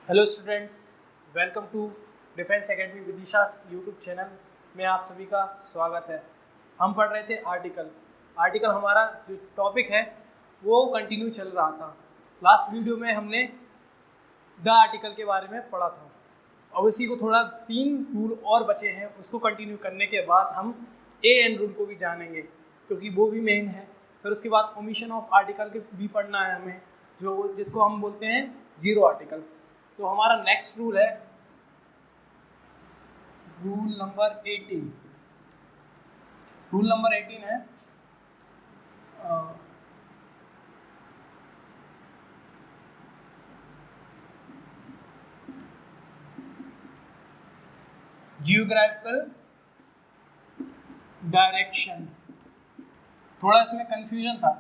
Hello students, welcome to defence academy Vidisha YouTube channel में आप सभी का स्वागत है। हम पढ़ रहे थे आर्टिकल हमारा जो टॉपिक है वो कंटिन्यू चल रहा था। लास्ट वीडियो में हमने द आर्टिकल के बारे में पढ़ा था। अब इसी को थोड़ा 3 रूल और बचे हैं, उसको कंटिन्यू करने के बाद हम एन रूल को भी जानेंगे क्योंकि वो भी मेन है। फिर उसके बाद ओमिशन ऑफ आर्टिकल के भी पढ़ना है हमें, जो जिसको हम बोलते हैं जीरो आर्टिकल। तो हमारा नेक्स्ट रूल है रूल नंबर 18। रूल नंबर 18 है जियोग्राफिकल डायरेक्शन। थोड़ा इसमें कंफ्यूजन था,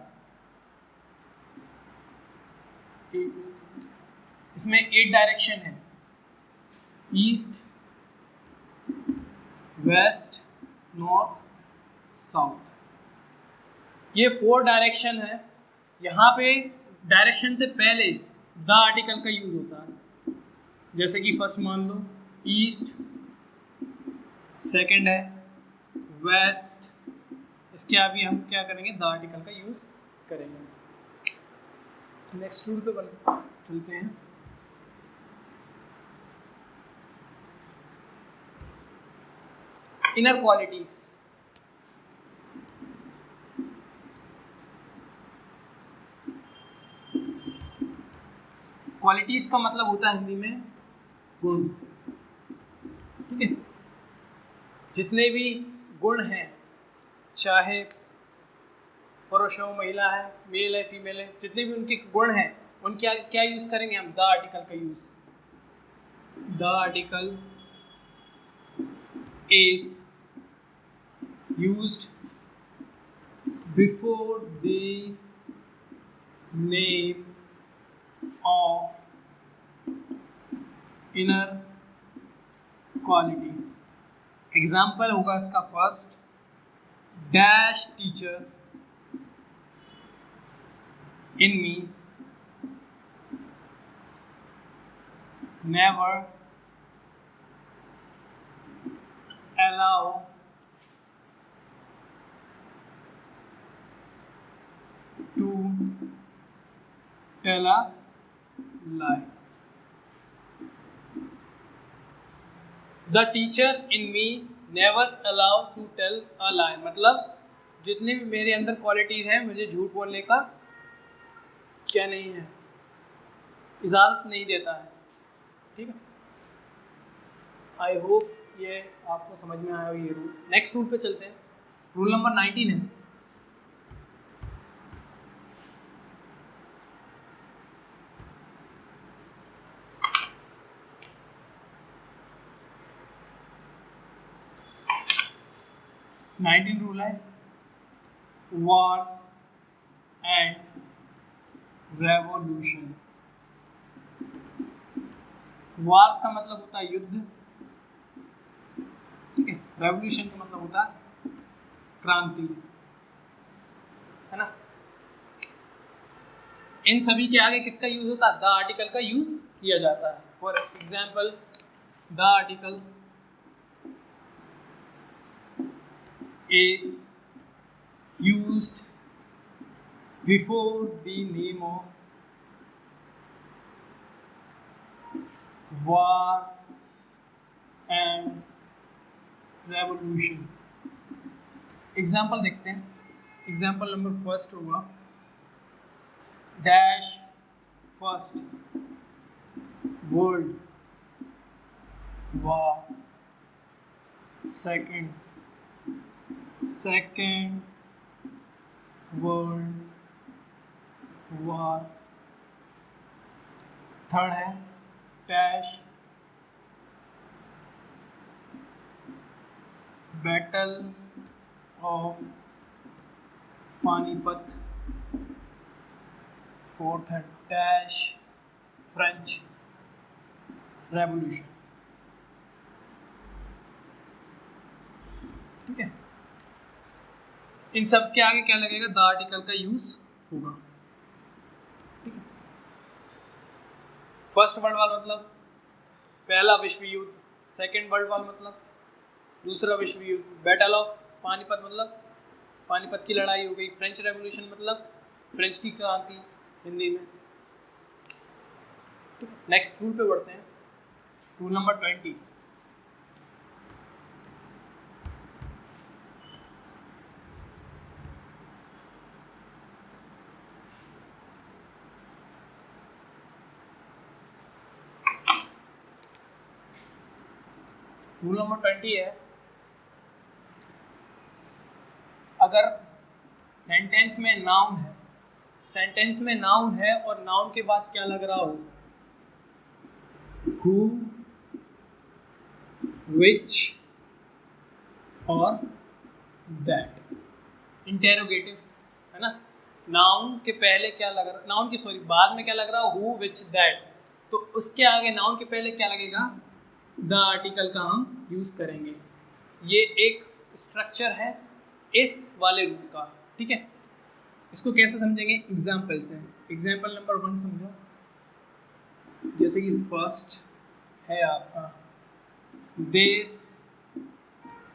इसमें 8 डायरेक्शन है, ईस्ट, वेस्ट, नॉर्थ, साउथ। ये 4 डायरेक्शन है। यहाँ पे डायरेक्शन से पहले द आर्टिकल का यूज होता है। जैसे कि फर्स्ट मान लो ईस्ट, सेकंड है वेस्ट। इसके अभी हम क्या करेंगे, द आर्टिकल का यूज करेंगे। नेक्स्ट रूल पे चलते हैं। Inner qualities. क्वालिटीज का मतलब होता है हिंदी में गुण। ठीक है, जितने भी गुण हैं, चाहे पुरुष हो महिला है, मेल है फीमेल है, जितने भी उनके गुण हैं उनके क्या यूज करेंगे हम, द आर्टिकल का use. The article is used before the name of inner quality। Example होगा इसका first, dash teacher in me never allow to tell a lie। The teacher in me never allow to tell a lie, मतलब जितने भी मेरे अंदर qualities हैं, मुझे झूठ बोलने का क्या नहीं है, इजाजत नहीं देता है। ठीक है, आई होप ये आपको समझ में आया हो ये रूल। नेक्स्ट रूल पे चलते हैं। रूल नंबर 19 है रूल है वॉर्स एंड रेवोल्यूशन। वॉर्स का मतलब होता है युद्ध, ठीक है। रेवोल्यूशन का मतलब होता है क्रांति, है ना। इन सभी के आगे किसका यूज होता है, द आर्टिकल का यूज किया जाता है। For example, the article is used before the name of war and revolution। Example देखते हैं। एग्जाम्पल नंबर फर्स्ट होगा dash first world war, second world war, third है dash battle of Panipat, fourth है dash French revolution. ठीक है, इन सब के आगे क्या लगेगा, द आर्टिकल का यूज होगा। ठीक है, फर्स्ट वर्ल्ड वॉर मतलब पहला विश्व युद्ध, सेकेंड वर्ल्ड वॉर मतलब दूसरा विश्व युद्ध, बैटल ऑफ पानीपत मतलब पानीपत की लड़ाई हो गई, फ्रेंच रेवोल्यूशन मतलब फ्रेंच की क्रांति हिंदी में। नेक्स्ट रूल पे बढ़ते हैं, रूल नंबर 20। रूल नंबर 20 है, अगर सेंटेंस में नाउन है, सेंटेंस में नाउन है और नाउन के बाद क्या लग रहा हो, who, which और that, इंटेरोगेटिव है ना। नाउन के पहले क्या लग रहा, नाउन की सॉरी बाद में क्या लग रहा हो, who, which, that, तो उसके आगे नाउन के पहले क्या लगेगा, द आर्टिकल का हम यूज करेंगे। ये एक स्ट्रक्चर है इस वाले रूल का, ठीक है। इसको कैसे समझेंगे, एग्जाम्पल से। एग्जाम्पल नंबर 1 समझो, जैसे कि फर्स्ट है आपका, this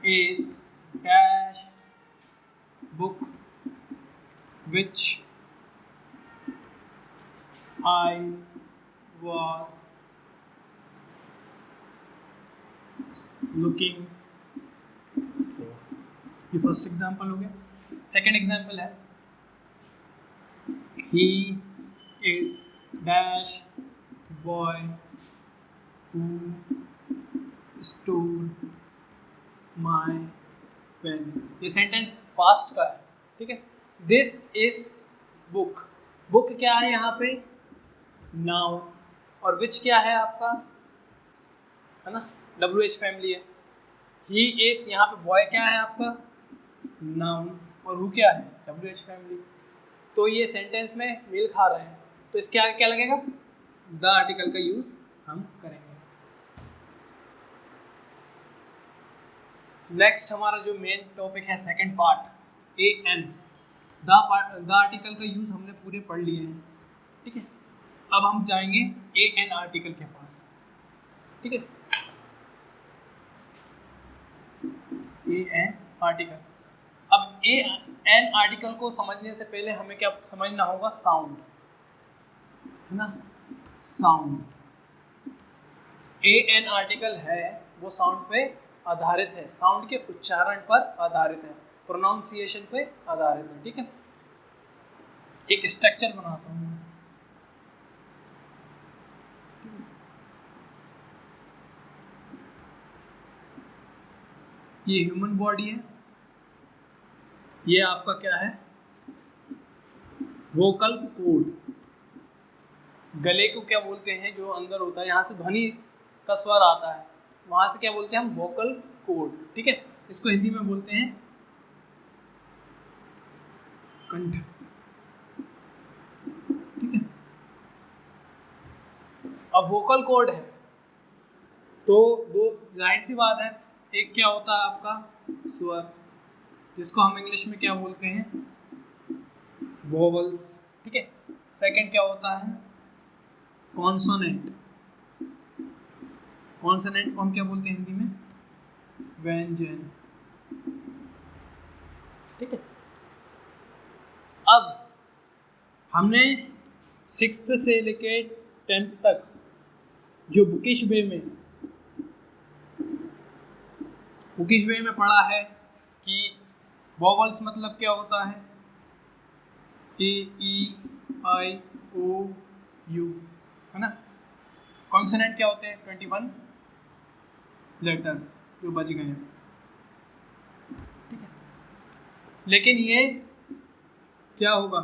is dash book which I was looking for. ये फर्स्ट एग्जाम्पल हो गया। सेकेंड एग्जाम्पल है, he is dash boy who stole my pen। ये सेंटेंस पास्ट का है, ठीक है। दिस इज बुक, बुक क्या है यहाँ पे, नाउन, और विच क्या है आपका, है ना, WH फैमिली है। ही इज यहाँ पे बॉय क्या है आपका, नाउन, और हु क्या है, WH फैमिली। तो ये सेंटेंस में मेल खा रहे हैं, तो इसके आगे क्या लगेगा, द आर्टिकल का यूज हम करेंगे। नेक्स्ट हमारा जो मेन टॉपिक है, second part, AN। The article का यूज हमने पूरे पढ़ लिए हैं, ठीक है। अब हम जाएंगे AN आर्टिकल के पास, ठीक है। AN आर्टिकल, अब AN आर्टिकल को समझने से पहले हमें क्या समझना होगा, साउंड, है ना, साउंड। AN आर्टिकल है वो साउंड पे आधारित है, साउंड के उच्चारण पर आधारित है, प्रोनाउंसिएशन पे आधारित है, ठीक है। एक स्ट्रक्चर बनाता हूँ, ये ह्यूमन बॉडी है, ये आपका क्या है, वोकल कोड। गले को क्या बोलते हैं, जो अंदर होता है, यहाँ से ध्वनि का स्वर आता है, वहाँ से क्या बोलते हैं हम, वोकल कोड, ठीक है। इसको हिंदी में बोलते हैं कंठ, ठीक है। अब वोकल कोड है तो दो, जाहिर सी बात है, एक क्या होता है आपका स्वर, जिसको हम इंग्लिश में क्या बोलते हैं, वोवल्स, ठीक है। सेकंड क्या होता है, कॉन्सोनेंट। कॉन्सोनेंट को हम क्या बोलते हैं हिंदी में, व्यंजन, ठीक है। अब हमने 6th से लेके 10th तक जो बुकिश वे में पढ़ा है कि वोवल्स मतलब क्या होता है, A, E, I, O, U, है ना। कॉन्सोनेंट क्या होते हैं, 21 लेटर्स जो बच गए हैं, ठीक है। लेकिन ये क्या होगा,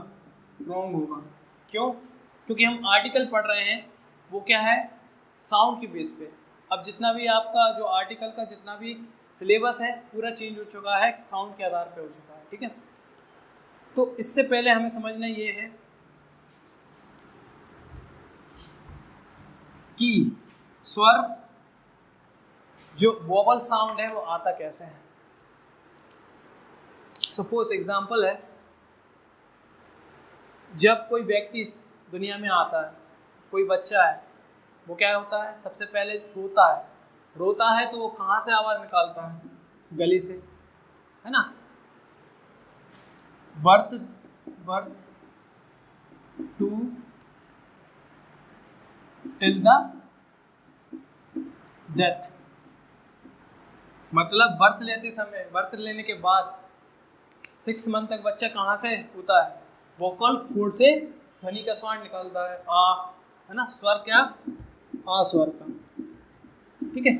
रॉन्ग होगा, क्यों, क्योंकि हम आर्टिकल पढ़ रहे हैं, वो क्या है, साउंड की बेस पे। अब जितना भी आपका जो आर्टिकल का जितना भी सिलेबस है पूरा चेंज हो चुका है, साउंड के आधार पे हो चुका है, ठीक है। तो इससे पहले हमें समझना ये है कि स्वर जो वोवल साउंड है वो आता कैसे है। सपोज एग्जांपल है, जब कोई व्यक्ति इस दुनिया में आता है, कोई बच्चा है, वो क्या होता है, सबसे पहले रोता है। रोता है तो वो कहाँ से आवाज़ निकालता है, गले से, है ना। Birth to till the death, मतलब बर्थ लेने के बाद 6 मंथ तक बच्चा कहाँ से होता है, वोकल कोड से ध्वनि का स्वर निकालता है, आ, है ना, स्वर क्या, आ स्वर का, ठीक है।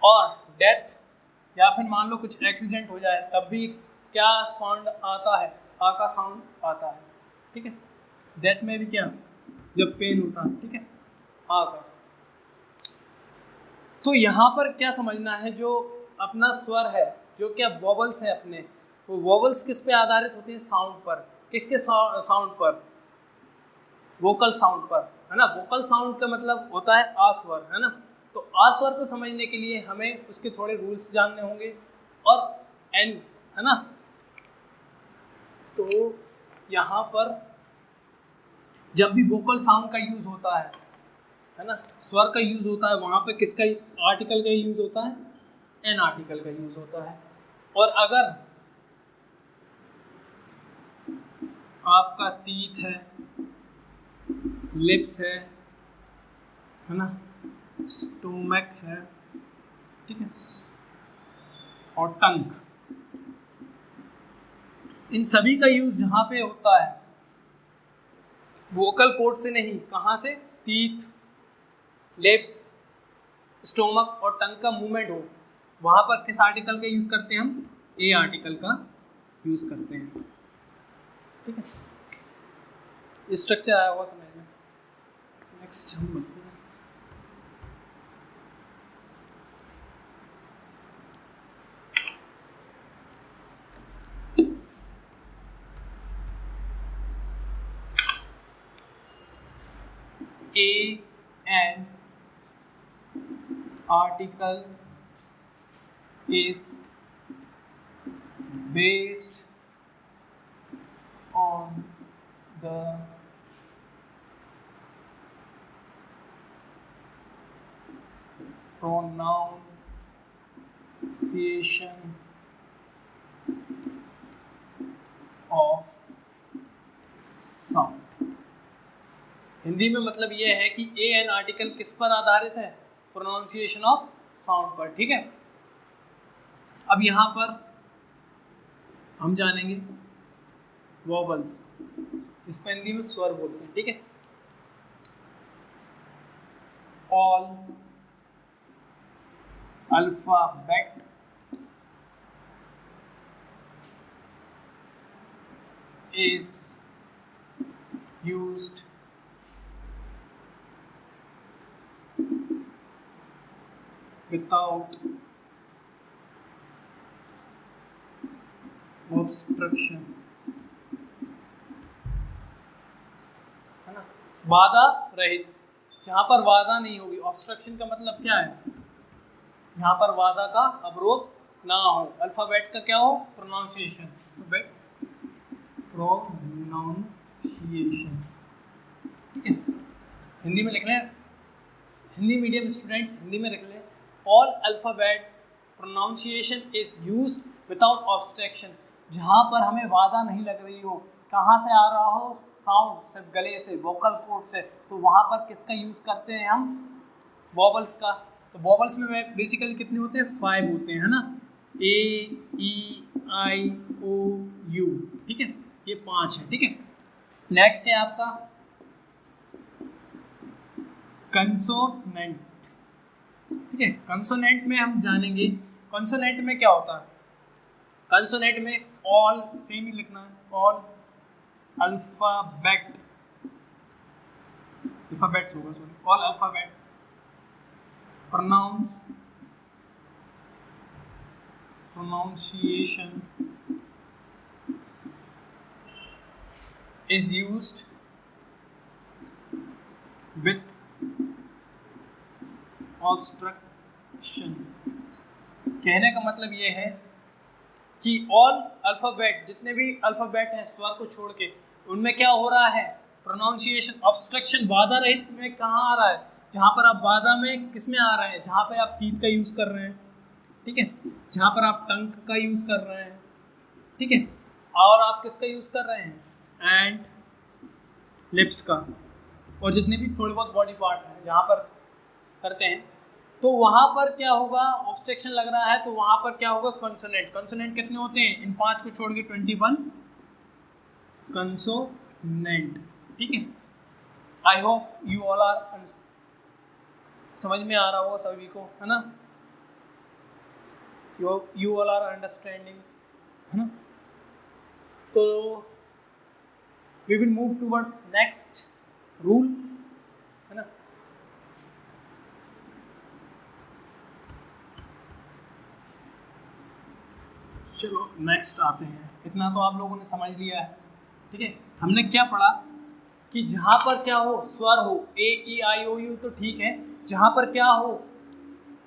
और डेथ या फिर मान लो कुछ एक्सीडेंट हो जाए तब भी क्या साउंड आता है, आ का साउंड आता है, ठीक है। डेथ में भी क्या, जब पेन होता है, ठीक है, आ का। तो यहाँ पर क्या समझना है, जो अपना स्वर है, जो क्या वॉवल्स है अपने, वो वॉवल्स किस पे आधारित होती है, साउंड पर। किसके साउंड पर, वोकल साउंड पर, है ना। वोकल साउंड का मतलब होता है आ स्वर, है ना। तो आ स्वर को समझने के लिए हमें उसके थोड़े रूल्स जानने होंगे। और एन, है ना, तो यहाँ पर जब भी वोकल साउंड का यूज होता है ना, स्वर का यूज होता है, वहाँ पे किसका आर्टिकल का यूज होता है, एन आर्टिकल का यूज होता है। और अगर आपका टीथ है, लिप्स है ना, स्टोमक है, ठीक है, और टंग, इन सभी का यूज जहाँ पे होता है वोकल कोड से नहीं, कहाँ से, टीथ, लिप्स, स्टोमक और टंग का मूवमेंट हो, वहाँ पर किस आर्टिकल का यूज करते हैं हम, ए आर्टिकल का यूज करते हैं, ठीक है। स्ट्रक्चर आया हुआ समझ में। नेक्स्ट हम बढ़ते हैं। an article is based on the pronunciation of sound। Hindi में मतलब ये है कि ए एन आर्टिकल किस पर आधारित है, प्रोनाउंसिएशन ऑफ साउंड पर, ठीक है। अब यहाँ पर हम जानेंगे वॉवल्स, जिसको हिंदी में स्वर बोलते हैं, ठीक है। All alphabet is used without obstruction, है ना, बाधा रहित, जहाँ पर बाधा नहीं होगी। ऑब्स्ट्रक्शन का मतलब क्या है, यहाँ पर बाधा का अवरोध ना हो। अल्फाबेट का क्या हो, प्रोनाउंसिएशन, प्रोनाउंसिएशन, ठीक है। हिंदी में लिख लें, हिंदी मीडियम स्टूडेंट्स हिंदी में लिख लें, all alphabet pronunciation is used without obstruction, जहाँ पर हमें बाधा नहीं लग रही हो, कहाँ से आ रहा हो साउंड, सिर्फ गले से, वोकल कोड से, तो वहाँ पर किसका यूज़ करते हैं हम, वॉवल्स का। तो वॉवल्स में बेसिकली कितने होते हैं, 5 होते हैं, है ना, ए ई आई ओ यू, ठीक है, ये 5 है, ठीक है। नेक्स्ट है आपका कंसोनेंट, ठीक है। कंसोनेंट में हम जानेंगे, कंसोनेंट में क्या होता है। कंसोनेंट में ऑल सेम ही लिखना है, ऑल अल्फाबेट, अल्फाबेट्स होगा, sorry, all alphabet pronunciation is used with obstruction। कहने का मतलब ये है कि ऑल अल्फाबेट, जितने भी अल्फाबेट हैं स्वर को छोड़ के, उनमें क्या हो रहा है, प्रोनाउंसिएशन, ऑब्स्ट्रक्शन बाधा रहित में कहाँ आ रहा है, जहाँ पर आप बाधा में किस में आ रहे हैं, जहाँ पे आप टीथ का यूज़ कर रहे हैं, ठीक है, जहाँ पर आप टंग का यूज़ कर रहे हैं, ठीक है, और आप किसका यूज़ कर रहे हैं, एंड लिप्स का, और जितने भी थोड़े बहुत बॉडी पार्ट हैं जहाँ पर करते हैं, तो वहाँ पर क्या होगा, ऑब्स्ट्रक्शन लग रहा है तो वहाँ पर क्या होगा, कंसोनेंट। कंसोनेंट कितने होते हैं, इन 5 को छोड़ के 21 कंसोनेंट, ठीक है। I hope you all are, समझ में आ रहा होगा सभी को, है ना, यू ऑल आर अंडरस्टैंडिंग, है ना। तो we will move towards next rule, है ना। चलो नेक्स्ट आते हैं, इतना तो आप लोगों ने समझ लिया है, ठीक है। हमने क्या पढ़ा कि जहाँ पर क्या हो, स्वर हो, ए ई आई ओ यू तो ठीक है, जहाँ पर क्या हो,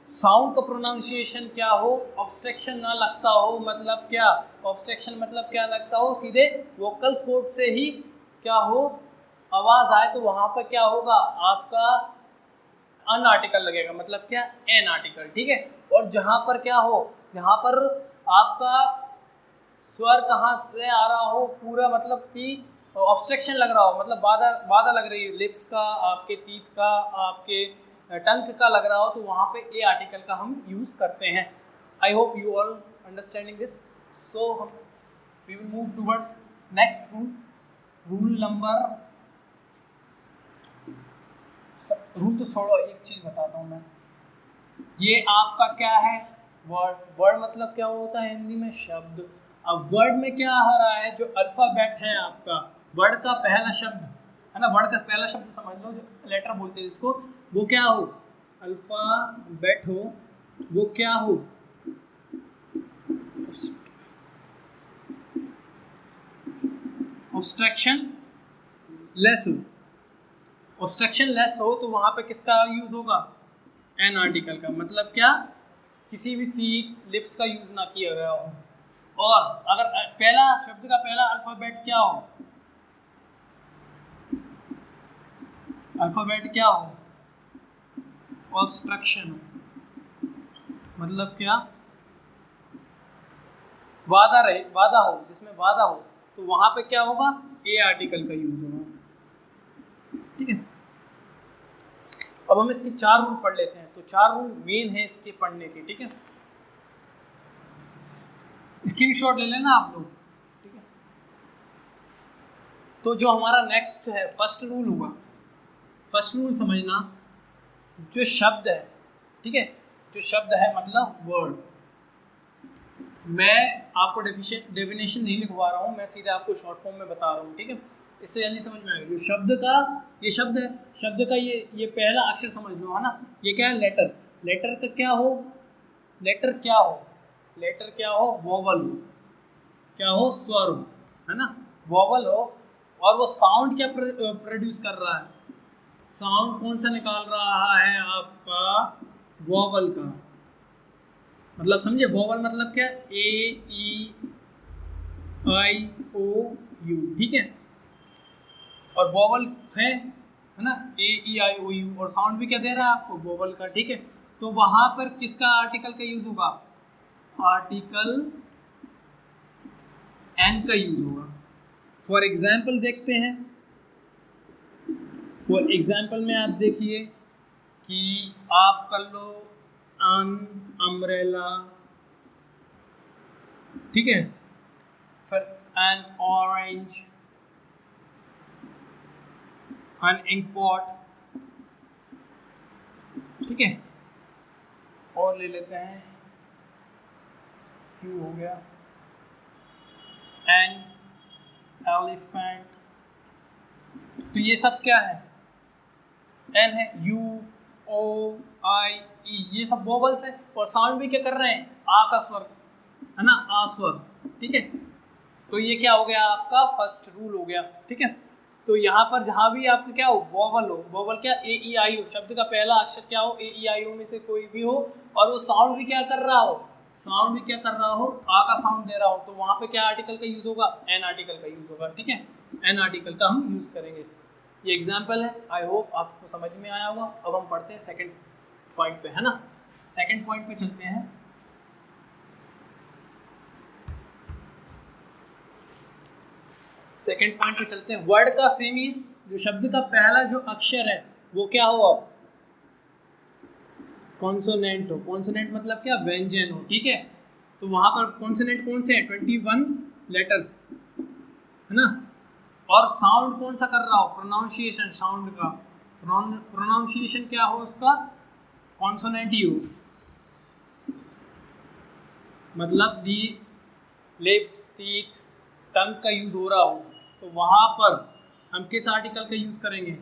साउंड का प्रोनाउंसिएशन क्या हो, ऑब्स्ट्रक्शन ना लगता हो, मतलब क्या, ऑब्स्ट्रक्शन मतलब क्या लगता हो, सीधे वोकल कोड से ही क्या हो, आवाज़ आए, तो वहाँ पर क्या होगा, आपका अन आर्टिकल लगेगा, मतलब क्या, एन आर्टिकल, ठीक है। और जहाँ पर क्या हो, जहाँ पर आपका स्वर कहाँ से आ रहा हो, पूरा मतलब कि ऑब्स्ट्रक्शन लग रहा हो, मतलब बाधा बाधा लग रही है, लिप्स का, आपके टीथ का, आपके टंग का लग रहा हो, तो वहाँ पे ए आर्टिकल का हम यूज़ करते हैं। I hope you all understanding this. So हम we will move towards next rule, rule number, rule तो छोड़ो, एक चीज़ बताता हूँ मैं, ये आपका क्या है, वर्ड। वर्ड मतलब क्या होता है हिंदी में, शब्द। अब वर्ड में क्या आ रहा है, जो अल्फ़ाबेट है आपका, वर्ड का पहला शब्द, है ना, वर्ड का पहला शब्द समझ लो, जो लेटर बोलते हैं जिसको, वो क्या हो, अल्फ़ाबेट हो, वो क्या हो, ऑब्स्ट्रक्शन लेस हो। ऑब्स्ट्रक्शन लेस हो तो वहाँ पे किसका यूज़ होगा, एन आर्टिकल का, मतलब क्या, किसी भी टीथ लिप्स का यूज़ ना किया गया हो। और अगर पहला शब्द का पहला अल्फ़ाबेट क्या हो, अल्फ़ाबेट क्या हो, ऑब्स्ट्रक्शन हो, मतलब क्या, वादा रहे, वादा हो, जिसमें वादा हो, तो वहाँ पे क्या होगा, ए आर्टिकल का यूज़ होगा, ठीक है। अब हम इसके 4 रूल पढ़ लेते हैं, तो 4 रूल मेन है इसके पढ़ने के, ठीक है। स्क्रीनशॉट ले लेना आप लोग, ठीक है। तो जो हमारा नेक्स्ट है, फर्स्ट रूल होगा, फर्स्ट रूल समझना, जो शब्द है, ठीक है, जो शब्द है मतलब वर्ड, मैं आपको डेफिनेशन नहीं लिखवा रहा हूँ, मैं सीधे आपको शॉर्ट फॉर्म में बता रहा हूँ, ठीक है, इससे जल्दी समझ में आएगा। जो शब्द का, ये शब्द है, शब्द का ये पहला अक्षर समझ लो, है ना, ये क्या है, लेटर। लेटर का क्या हो, लेटर क्या हो, लेटर क्या हो, वोवल हो, क्या हो, स्वर हो, है ना, वोवल हो, और वो साउंड क्या प्रोड्यूस कर रहा है, साउंड कौन सा निकाल रहा है आपका, वोवल का, मतलब समझे, वोवल मतलब क्या, ए ई आई ओ यू, ठीक है, और वोवल है ना, ए ई आई ओ यू, और साउंड भी क्या दे रहा है आपको, वोवल का, ठीक है। तो वहां पर किसका आर्टिकल का यूज होगा, आर्टिकल एन का यूज होगा। फॉर एग्जाम्पल देखते हैं, फॉर एग्जाम्पल में आप देखिए कि आप कर लो अन अम्ब्रेला, ठीक है, फिर an orange, an ink pot, ठीक है, और ले लेते हैं, क्यू हो गया, एन एलिफेंट, तो ये सब क्या है, एन है, यू ओ आई ई, ये सब वोवल्स है, और साउंड भी क्या कर रहे हैं, आ का स्वर, है ना, आ स्वर, ठीक है। तो ये क्या हो गया आपका फर्स्ट रूल हो गया, ठीक है। तो यहाँ पर जहाँ भी आपका क्या हो, वोवल हो, वोवल क्या, ए ई आई ओ, शब्द का पहला अक्षर क्या हो, ए ई आई ओ में से कोई भी हो, और वो साउंड भी क्या कर रहा हो, साउंड भी क्या कर रहा हो, आ का साउंड दे रहा हो, तो वहाँ पे क्या आर्टिकल का यूज होगा, एन आर्टिकल का यूज होगा, ठीक है, एन आर्टिकल का हम यूज करेंगे। ये एग्जाम्पल है, आई होप आपको समझ में आया होगा। अब हम पढ़ते हैं सेकंड पॉइंट पे, है ना। सेकंड पॉइंट पे चलते हैं। सेकंड पॉइंट पे चलते हैं। वर्ड का सेम ही, जो शब्द का पहला जो अक्षर है वो क्या हो, अब कॉन्सोनेंट हो। कॉन्सोनेंट मतलब क्या, व्यंजन हो, ठीक है। तो वहां पर कॉन्सोनेंट कौन से हैं, 21 लेटर्स, है ना। और साउंड कौन सा कर रहा हो, प्रोनाउंसिएशन, साउंड का प्रोनाउंसिएशन क्या हो उसका, कॉन्सोनेंट ही हो। मतलब दी लिप्स, टीथ, टंग का यूज हो रहा हो, तो वहां पर हम किस आर्टिकल का यूज करेंगे,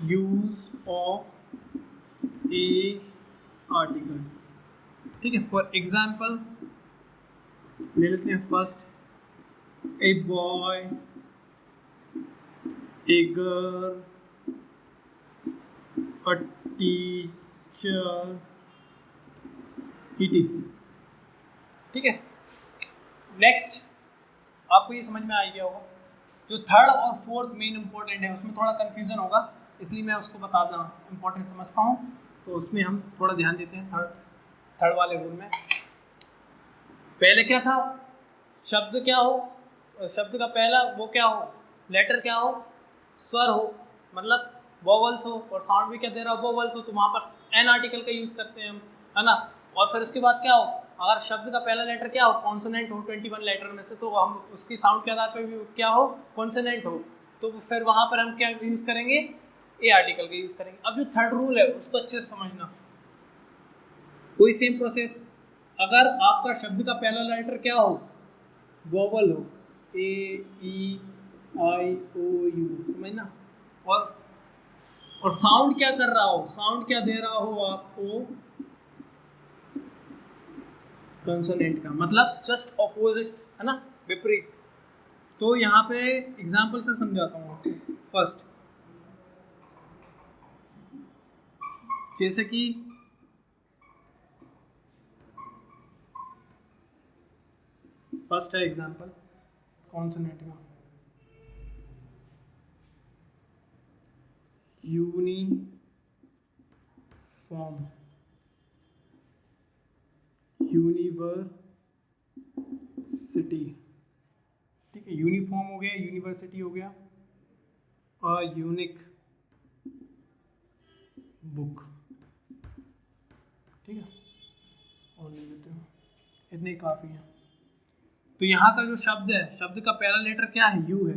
यूज ऑफ ए आर्टिकल, ठीक है। फॉर एग्जाम्पल ले लेते हैं first, a boy, a girl, a teacher, etc, ठीक है। नेक्स्ट, आपको ये समझ में आ गया होगा। जो थर्ड और फोर्थ मेन इंपॉर्टेंट है, उसमें थोड़ा कंफ्यूजन होगा, इसलिए मैं उसको बता देना इंपॉर्टेंट समझता हूँ, तो उसमें हम थोड़ा ध्यान देते हैं। थर्ड वाले रूल में पहले क्या था, शब्द क्या हो, शब्द का पहला वो क्या हो, लेटर क्या हो, स्वर हो, मतलब वोवल्स हो, और साउंड भी क्या दे रहा हो, वोवल्स हो, तो वहाँ पर एन आर्टिकल का यूज़ करते हैं हम, है ना। और फिर उसके बाद क्या हो, अगर शब्द का पहला लेटर क्या हो, कॉन्सोनेंट हो 21 लेटर में से, तो हम उसकी साउंड के आधार पर भी क्या हो, कॉन्सोनेंट हो, तो फिर वहाँ पर हम क्या यूज़ करेंगे, ए आर्टिकल का यूज़ करेंगे। अब जो थर्ड रूल है उसको अच्छे से समझना। कोई सेम प्रोसेस, अगर आपका शब्द का पहला लेटर क्या हो, वोवल हो, ए ई आई ओ यू, समझना। और साउंड क्या कर रहा हो, साउंड क्या दे रहा हो आपको, कंसोनेंट का, मतलब जस्ट ऑपोजिट, है ना, विपरीत। तो यहाँ पे एग्जांपल से समझाता हूँ आपको। फर्स्ट, जैसे कि फर्स्ट है एग्जांपल कॉन्सोनेंट का, यूनिफॉर्म, यूनिवर्सिटी, ठीक है। यूनिफॉर्म हो गया, यूनिवर्सिटी हो गया, और यूनिक बुक, ठीक है। और ले लेते हैं, इतने ही काफ़ी हैं। तो यहाँ का जो शब्द है, शब्द का पहला लेटर क्या है, यू है।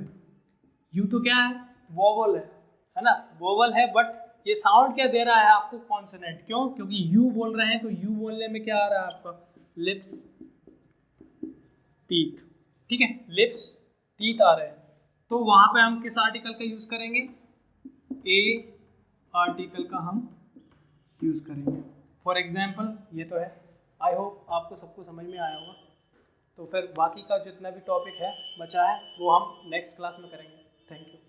यू तो क्या है, वोवल है ना, वोवल है, बट ये साउंड क्या दे रहा है आपको, कॉन्सोनेंट। क्यों, क्योंकि यू बोल रहे हैं, तो यू बोलने में क्या आ रहा है आपका, लिप्स, टीथ, ठीक है, लिप्स, टीथ आ रहे हैं, तो वहां पे हम किस आर्टिकल का यूज करेंगे, ए आर्टिकल का हम यूज करेंगे। फॉर एग्जाम्पल ये तो है, आई होप आपको सबको समझ में आया होगा। तो फिर बाकी का जितना भी टॉपिक है बचा है वो हम नेक्स्ट क्लास में करेंगे। Thank you.